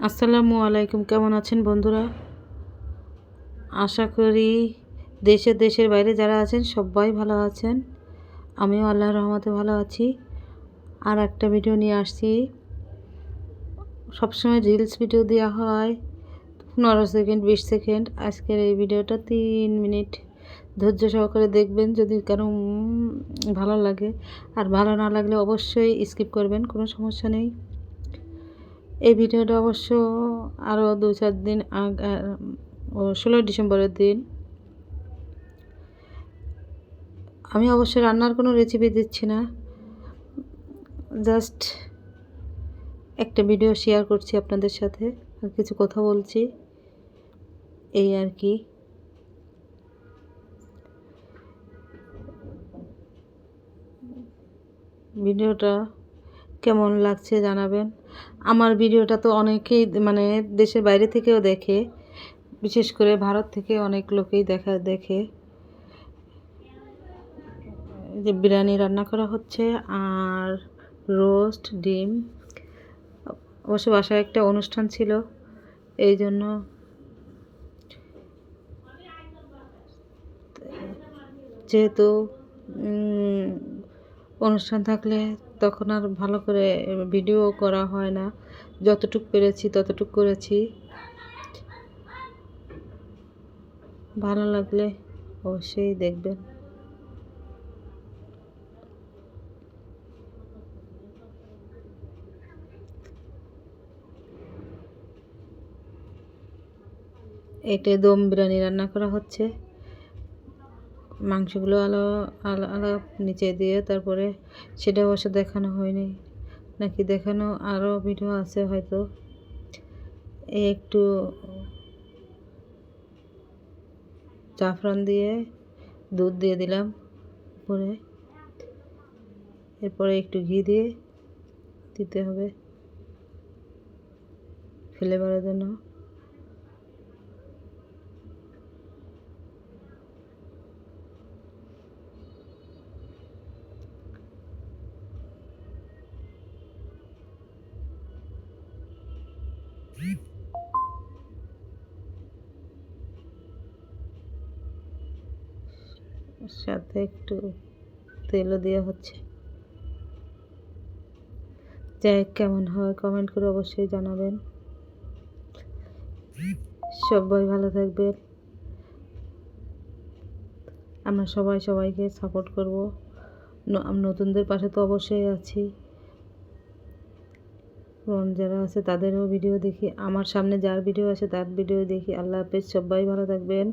আসসালামু আলাইকুম। কেমন আছেন বন্ধুরা? আশা করি দেশের বাইরে যারা আছেন সবাই ভালো আছেন। আমিও আল্লাহর রহমতে ভালো আছি। আর একটা ভিডিও নিয়ে আসছি। সবসময় রিলস ভিডিও দেওয়া হয় 15 সেকেন্ড 20 সেকেন্ড। আজকের এই ভিডিওটা 3 মিনিট ধৈর্য সহকারে দেখবেন যদি কারো ভালো লাগে। আর ভালো না লাগলে অবশ্যই স্কিপ করবেন, কোনো সমস্যা নেই। এই ভিডিওটা অবশ্য আরও 2-4 দিন 16 ডিসেম্বরের দিন। আমি অবশ্য রান্নার কোনো রেসিপি দিচ্ছি না, জাস্ট একটা ভিডিও শেয়ার করছি আপনাদের সাথে, আর কিছু কথা বলছি, এই আর কি। ভিডিওটা কেমন লাগছে জানাবেন। আমার ভিডিওটা তো অনেকেই দেশের বাইরে থেকেও দেখে, বিশেষ করে ভারত থেকে অনেক লোকেই দেখে। যে বিরিয়ানি রান্না করা হচ্ছে আর রোস্ট ডিম। অবশ্য বাসায় একটা অনুষ্ঠান ছিল, এই জন্য যেহেতু অনুষ্ঠান থাকলে তখন আর ভালো করে ভিডিও করা হয় না, যতটুকু পেরেছি ততটুকু করেছি। ভালো লাগলে অবশ্যই দেখবেন। এটা দম বিরিয়ানি রান্না করা হচ্ছে। মাংসগুলো আলাদা নিচে দিয়ে তারপরে সেটা অবশ্য দেখানো হয়নি, নাকি দেখানো আরও ভিডিও আছে হয়তো। একটু জাফরান দিয়ে দুধ দিয়ে দিলাম উপরে, এরপরে একটু ঘি দিয়ে দিতে হবে ফ্লেভারের জন্য। সাথে একটু তেলও দেওয়া হচ্ছে। যাই কেমন হয় কমেন্ট করে অবশ্যই জানাবেন। সবাই ভালো থাকবেন। আমরা সবাইকে সাপোর্ট করব। নতুনদের পাশে তো অবশ্যই আছি। যারা আছে তাদেরও ভিডিও দেখি, আমার সামনে যার ভিডিও আছে তার ভিডিও দেখি। আল্লাহ হাফেজ, সবাই ভালো থাকবেন।